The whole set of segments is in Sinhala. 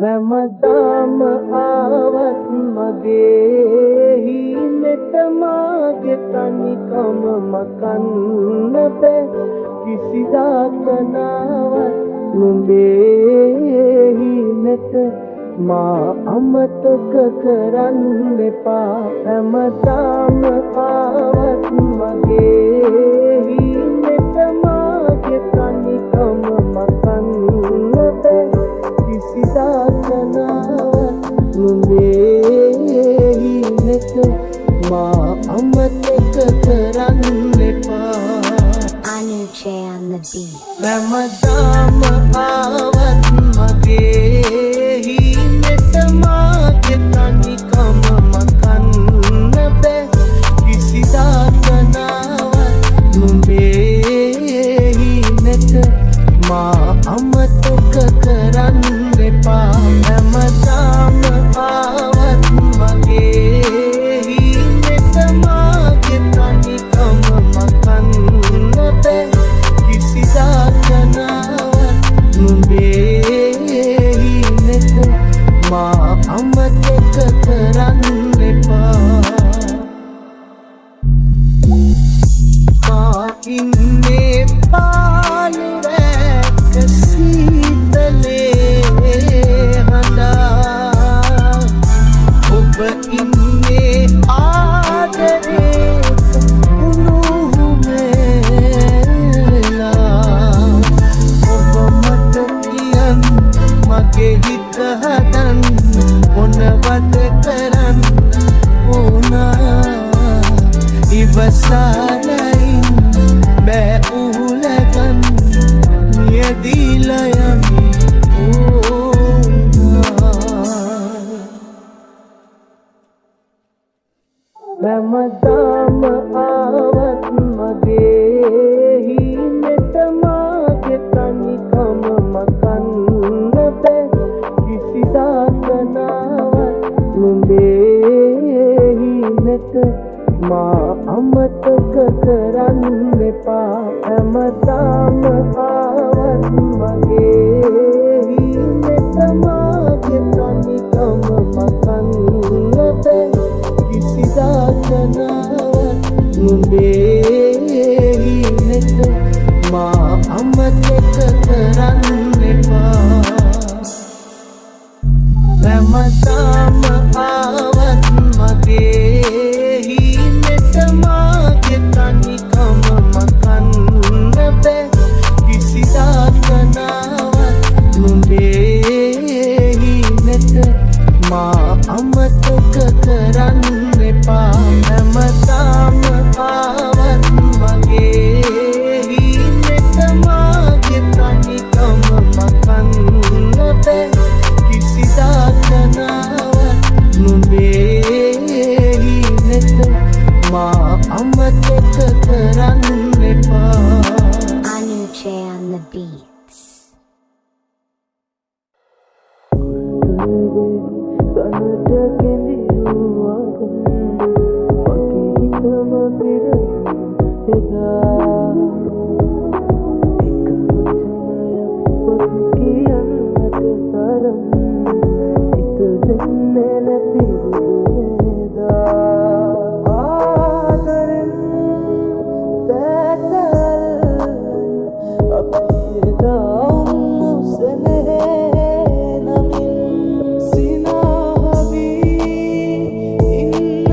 හැමදාම ආවත් මගේ හිනෙට මාගේ තනිකම මකන්න බෑ කිසිදාක නාවත් නුඹේ හිනෙට මා අමතක කරන්න එපා හැමදාම ආවත් මගේ හිනෙට මාගේ තනිකම මකන්න බෑ කිසිදාක නාවත් නුඹේ හිනෙට මා අමතක කරන්න එපා Anuj on the beat. හැමදාම ආවත් මගේ හිනෙට මාගේ තනිකම මකන්න බෑ කිසිදාක නාවත් නුඹේ හිනෙට මා අමතක කරන්න එපා හැමදාම ආවත් මගේ හිනෙට මාගේ තනිකම මකන්න බෑ කිසිදාක නාවත් නුඹේ හිනෙට මා අමතක කරන්න එපා මා ඉන්නේ පාළුරැක සීතලේ හඬා ඔබ ඉන්නේ ආදරේක උණුහුමේලා ඔබ මට කියන්න මගේ හිත හදන්න මොනවද කරන්න ඕනා ඉවසාලයින් බෑ උහුලගන්න මියදීලා යන්න හැමදාම ආවත් මගේ හිනෙට මාගේ තනිකම මකන්න බෑ කිසිදාක නාවත් නුඹේ හිනෙට මා අමතක කරන්න එපා හැමදාම ආවත් මගේ හිනෙට මාගේ තනිකම මකන්න බෑ කිසිදාක නාවත් නුඹේ හිනෙට මා අමතක කරන්න එපා හැමදාම ආවත් මගේ හිනෙට මාගේ තනිකම මකන්න බෑ කිසිදාක නාවත් නුඹේ හිනෙට මා අමතක කරන්න එපා හැමදාම ආවත් මගේ හිනෙට මාගේ තනිකම මකන්න බෑ කිසිදාක නාවත් නුඹේ හිනෙට මා අමතක කරන්න එපා Anuj on the beats. කනට කෙඳිරුවාගන්න මගේ හිතම පිරෙන එදා එක වචනයක් පොත් කියන්නට තරම් හිත දෙන්නේ නැති බුදුනේදා ආදරෙන් පැතල් අපි එදා උස්සනේ නමින් සිනාවී ඉන්න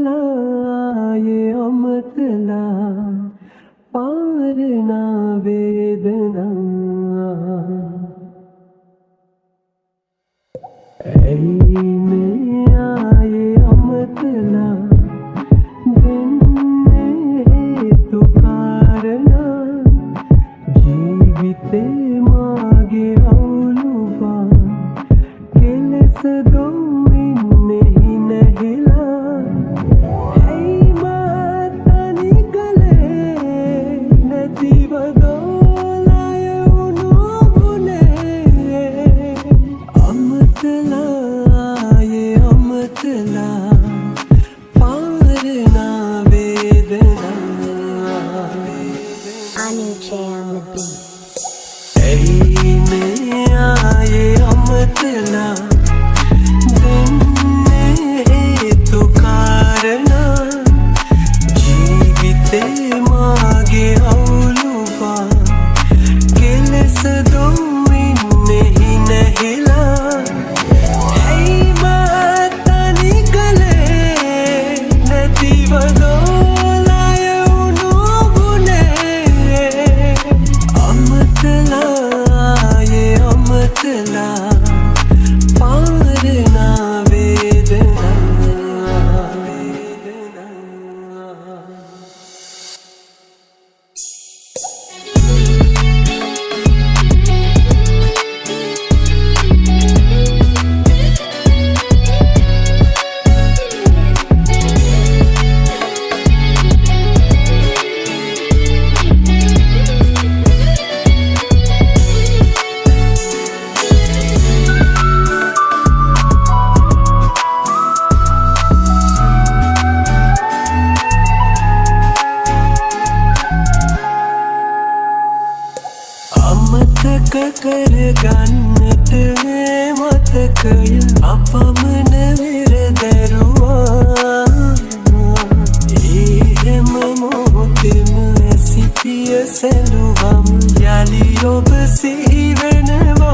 ये अमतला पारना वेदना ऐ में आए अमतला दिन में तो कारना जीविते मागे औलुवा केलेस दो नहीं नहिला Anuche on the beat. कर गन्नत में मत कया अपमन विरदरुआ एहम मोतिम ऐसी पिय सेलुवम यालियो बसीवनवा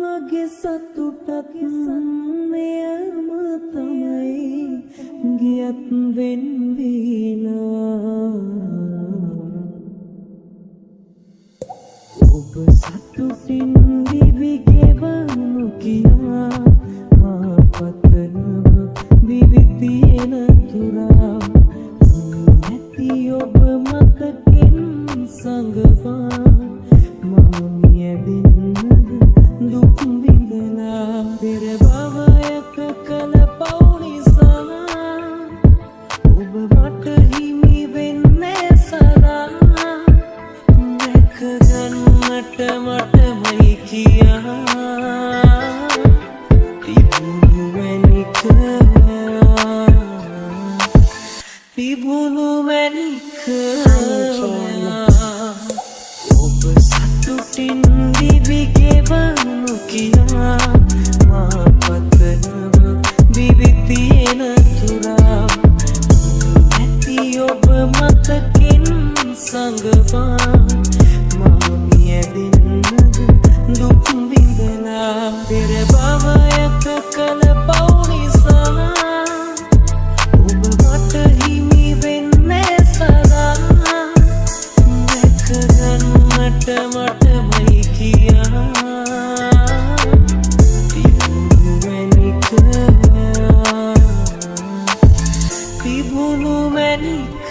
මගේ සතුටක් මෙයම තමයි ගියත් වෙන් වීලා ඔබ සතුටින් දිවි ගෙවනු කියා මා පතනම දිවි තියෙන තුරා නැති ඔබ මතකින් සංගවා මා මියදින්නද දුක් විඳලා පෙර භවයක කල පව් නිසා ඔබ මට හිමි වෙන්නේ සදා දැක ගන්නට මටමයි කියා තිබුණු මැනික ඔබ සතුටින් දිවි ගෙවනු කියා මා පතනම දිවි තියෙන තුරා නැති ඔබ මතකින් සංගවා මා මියදින්නද දුක් විඳලා පෙර භවයක කල පව් නිසා ඔබ මට හිමි වෙන්නේ සදා දැක ගන්නට මටම කියා තිබුණු මැණික තිබුණු මැණික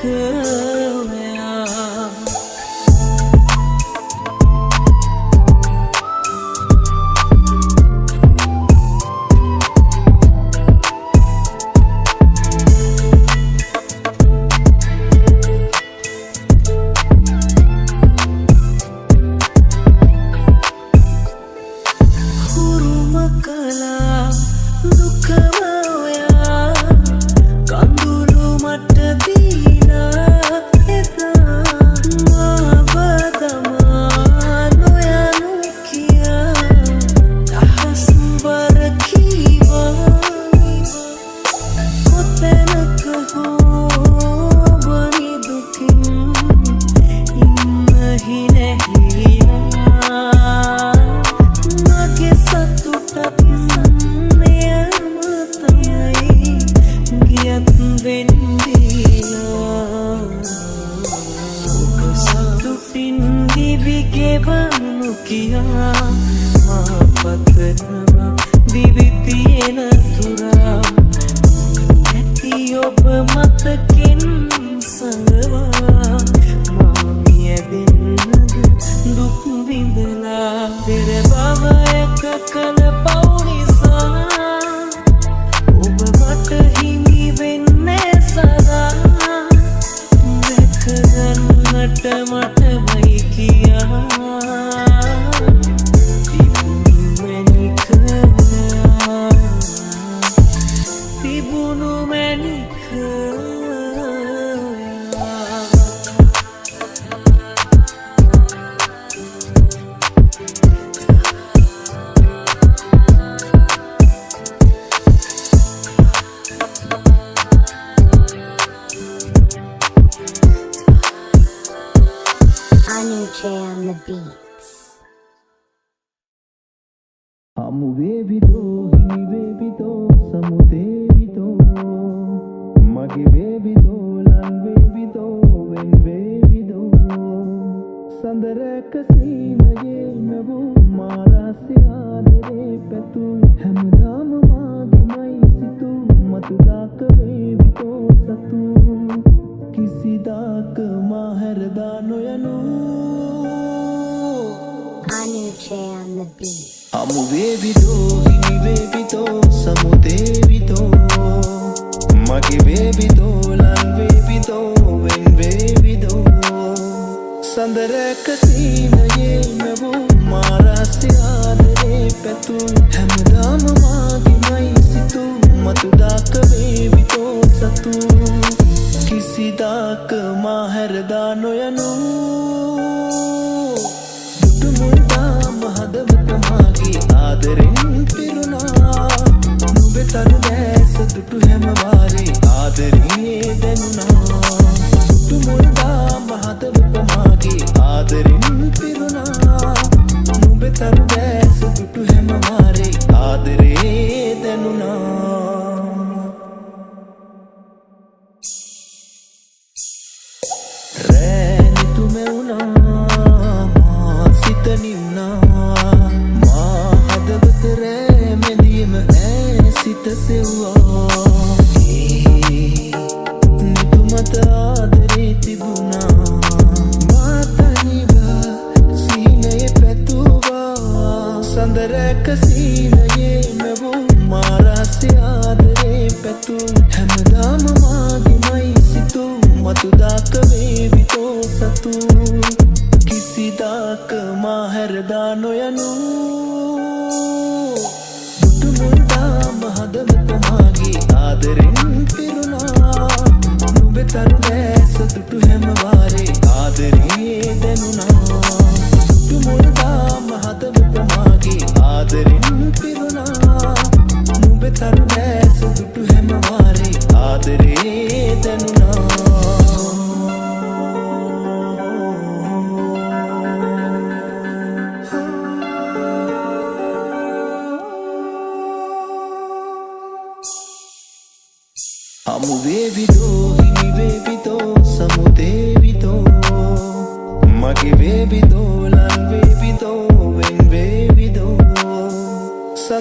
Magi baby do, lan baby do,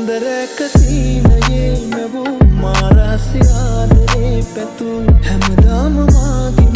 සුන්දරක සීනයේ නැවූ මාරහස්‍ය ආදරේ පැතු හැමදාම මාගේ